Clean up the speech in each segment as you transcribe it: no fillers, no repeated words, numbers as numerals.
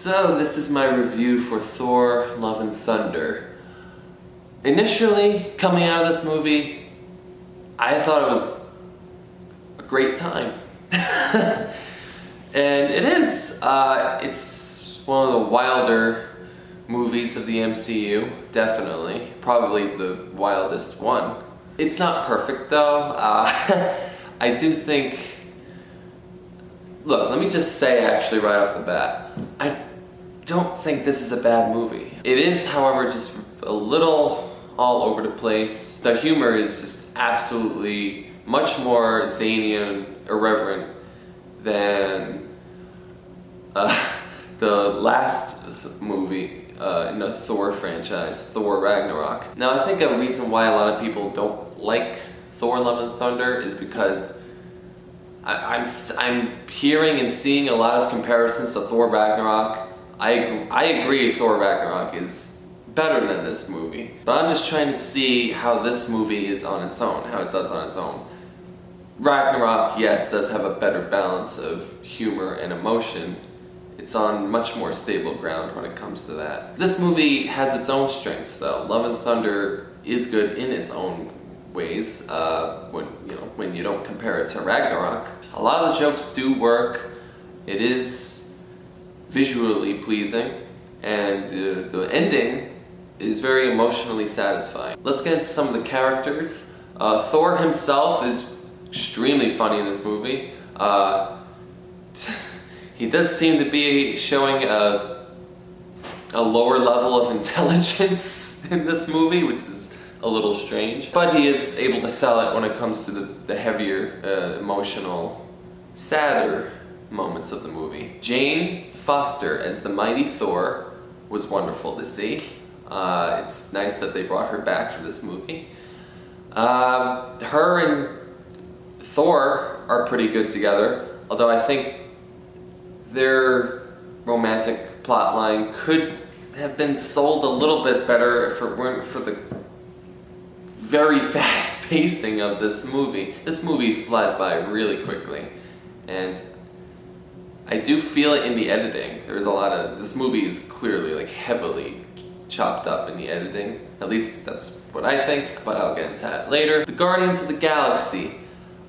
So this is my review for Thor: Love and Thunder. Initially, coming out of this movie, I thought it was a great time. And it is. It's one of the wilder movies of the MCU, definitely. Probably the wildest one. It's not perfect though. I do think... Look, let me just say actually right off the bat, I don't think this is a bad movie. It is, however, just a little all over the place. The humor is just absolutely much more zany and irreverent than the last movie in the Thor franchise, Thor Ragnarok. Now, I think a reason why a lot of people don't like Thor: Love and Thunder is because I'm hearing and seeing a lot of comparisons to Thor Ragnarok. I agree Thor Ragnarok is better than this movie, but I'm just trying to see how this movie is on its own, how it does on its own. Ragnarok, yes, does have a better balance of humor and emotion. It's on much more stable ground when it comes to that. This movie has its own strengths though. Love and Thunder is good in its own ways, when you don't compare it to Ragnarok. A lot of the jokes do work. It is visually pleasing, and the ending is very emotionally satisfying. Let's get into some of the characters. Thor himself is extremely funny in this movie. He does seem to be showing a lower level of intelligence in this movie, which is a little strange, but he is able to sell it when it comes to the heavier, emotional, sadder moments of the movie. Jane Foster as the mighty Thor was wonderful to see. It's nice that they brought her back for this movie. Her and Thor are pretty good together, although I think their romantic plotline could have been sold a little bit better if it weren't for the very fast pacing of this movie. This movie flies by really quickly, and I do feel it in the editing. There's a lot of... This movie is clearly like heavily chopped up in the editing. At least that's what I think, but I'll get into that later. The Guardians of the Galaxy.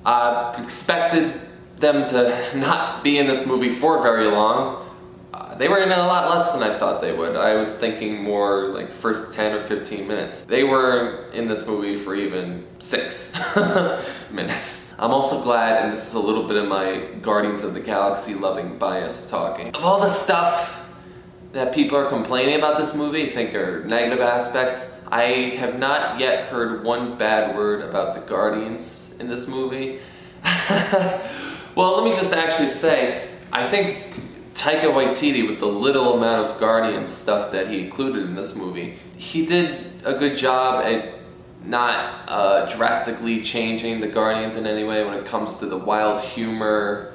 I expected them to not be in this movie for very long. They were in it a lot less than I thought they would. I was thinking more like the first 10 or 15 minutes. They were in this movie for even 6 minutes. I'm also glad, and this is a little bit of my Guardians of the Galaxy loving bias talking. Of all the stuff that people are complaining about this movie, think are negative aspects, I have not yet heard one bad word about the Guardians in this movie. Well, let me just actually say, I think Taika Waititi, with the little amount of Guardians stuff that he included in this movie, he did a good job at not drastically changing the Guardians in any way when it comes to the wild humor,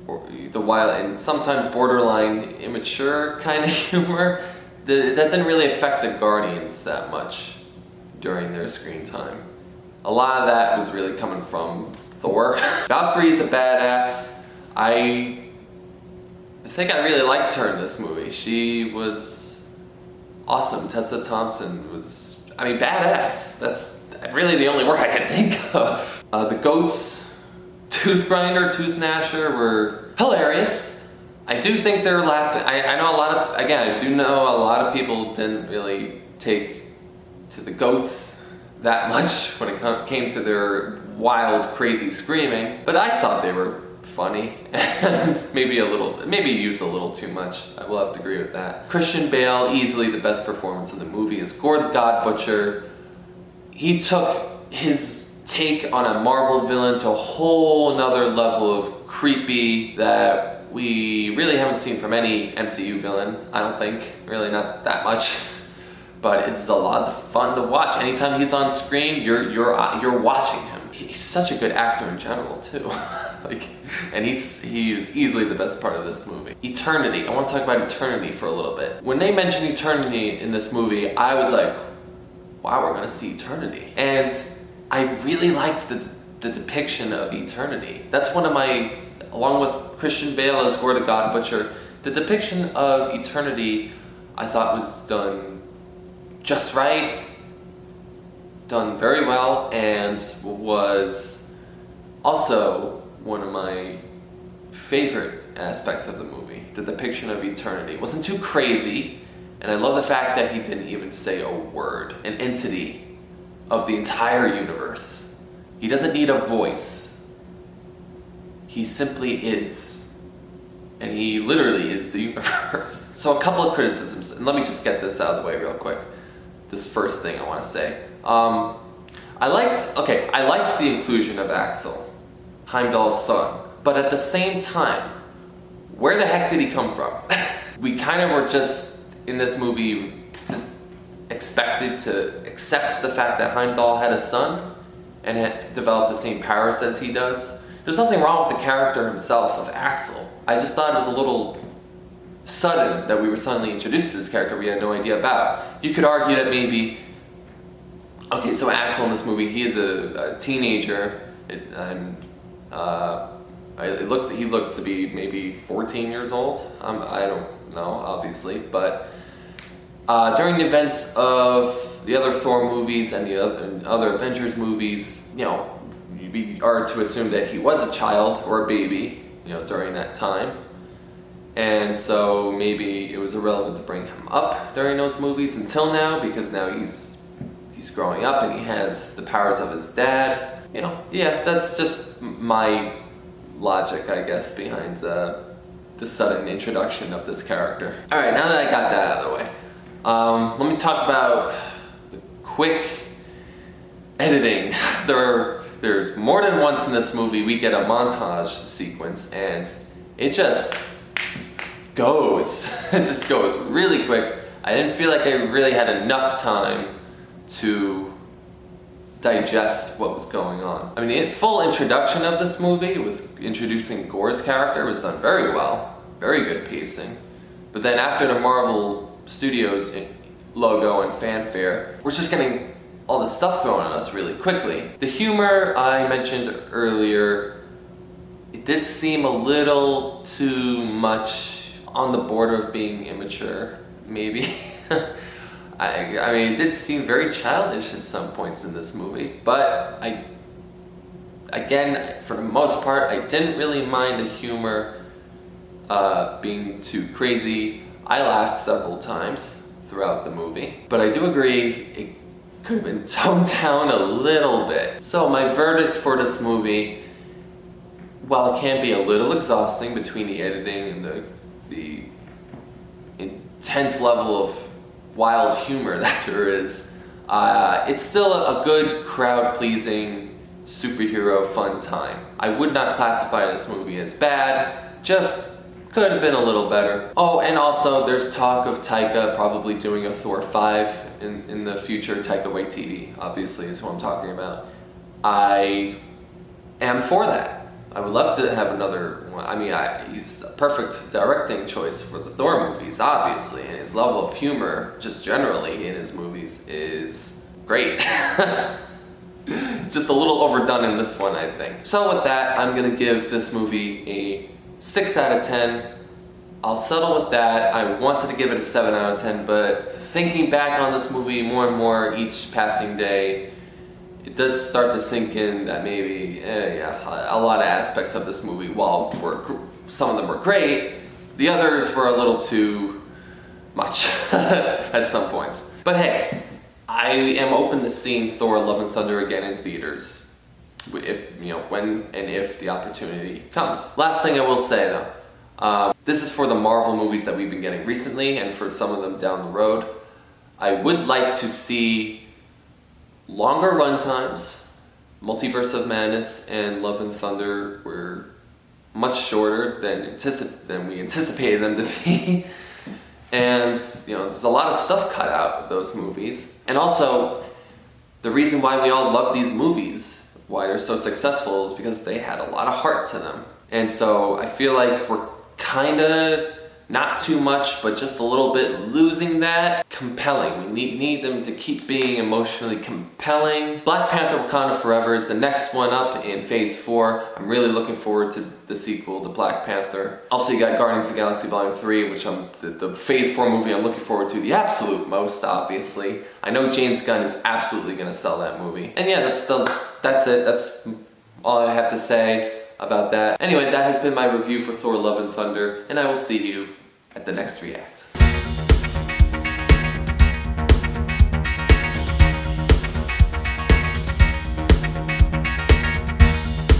or the wild and sometimes borderline immature kind of humor. That didn't really affect the Guardians that much during their screen time. A lot of that was really coming from Thor. Valkyrie's a badass. I think I really liked her in this movie. She was awesome. Tessa Thompson was, badass. That's really the only word I can think of. The goats, Tooth Grinder, Tooth Gnasher, were hilarious. I do think they're laughing. I know a lot of, again, I do know a lot of people didn't really take to the goats that much when it came to their wild, crazy screaming, but I thought they were funny and maybe used a little too much. I will have to agree with that. Christian Bale, easily the best performance in the movie, is Gore the God Butcher. He took his take on a Marvel villain to a whole nother level of creepy that we really haven't seen from any MCU villain. I don't think, really not that much. But it's a lot of fun to watch. Anytime he's on screen, you're watching him. He's such a good actor in general too. And he is easily the best part of this movie. Eternity. I want to talk about Eternity for a little bit. When they mentioned Eternity in this movie, I was like, wow, we're gonna see Eternity. And I really liked the depiction of Eternity. That's one of my, along with Christian Bale as Gore the God Butcher, The depiction of eternity, I thought, was done just right, done very well, and was also one of my favorite aspects of the movie. The depiction of eternity. It wasn't too crazy, and I love the fact that he didn't even say a word, an entity of the entire universe. He doesn't need a voice. He simply is. And he literally is the universe. So a couple of criticisms, and let me just get this out of the way real quick. This first thing I want to say. I liked the inclusion of Axel, Heimdall's son, but at the same time, where the heck did he come from? We kind of were just, in this movie, just expected to accept the fact that Heimdall had a son and had developed the same powers as he does. There's nothing wrong with the character himself of Axel. I just thought it was a little sudden that we were suddenly introduced to this character we had no idea about. You could argue that maybe, okay, so Axel in this movie, he is a teenager, and he looks to be maybe 14 years old. I don't know, obviously, but during the events of the other Thor movies and the other Avengers movies, you know, we are to assume that he was a child or a baby, you know, during that time. And so maybe it was irrelevant to bring him up during those movies until now, because now he's growing up and he has the powers of his dad. You know, yeah, that's just my logic, I guess, behind the sudden introduction of this character. Alright, now that I got that out of the way, let me talk about the quick editing. There's more than once in this movie we get a montage sequence, and it just goes. It just goes really quick. I didn't feel like I really had enough time to digest what was going on. I mean, the full introduction of this movie with introducing Gor's character was done very well. Very good pacing. But then after the Marvel Studios logo and fanfare, we're just getting all this stuff thrown at us really quickly. The humor I mentioned earlier, it did seem a little too much on the border of being immature, maybe. I mean, it did seem very childish at some points in this movie, but again, for the most part, I didn't really mind the humor being too crazy. I laughed several times throughout the movie, but I do agree it could have been toned down a little bit. So my verdict for this movie, while it can be a little exhausting between the editing and the intense level of wild humor that there is, it's still a good crowd-pleasing superhero fun time. I would not classify this movie as bad, just could have been a little better. Oh, and also there's talk of Taika probably doing a Thor 5 in the future. Taika Waititi, obviously, is who I'm talking about. I am for that. I would love to have another one. I mean, he's a perfect directing choice for the Thor movies, obviously, and his level of humor, just generally in his movies, is great. Just a little overdone in this one, I think. So with that, I'm gonna give this movie a 6 out of 10. I'll settle with that. I wanted to give it a 7 out of 10, but thinking back on this movie more and more each passing day, it does start to sink in that maybe, a lot of aspects of this movie, while some of them were great, the others were a little too much at some points. But hey, I am open to seeing Thor: Love and Thunder again in theaters, when and if the opportunity comes. Last thing I will say though, this is for the Marvel movies that we've been getting recently, and for some of them down the road. I would like to see longer runtimes. Multiverse of Madness and Love and Thunder were much shorter than we anticipated them to be. And there's a lot of stuff cut out of those movies. And also, the reason why we all love these movies, why they're so successful, is because they had a lot of heart to them. And so I feel like we're kind of Not too much, but just a little bit losing that. Compelling. We need them to keep being emotionally compelling. Black Panther Wakanda Forever is the next one up in Phase 4. I'm really looking forward to the sequel to Black Panther. Also, you got Guardians of the Galaxy Volume 3, which the Phase 4 movie I'm looking forward to the absolute most, obviously. I know James Gunn is absolutely going to sell that movie. And yeah, that's it. That's all I have to say about that. Anyway, that has been my review for Thor Love and Thunder, and I will see you at the next react.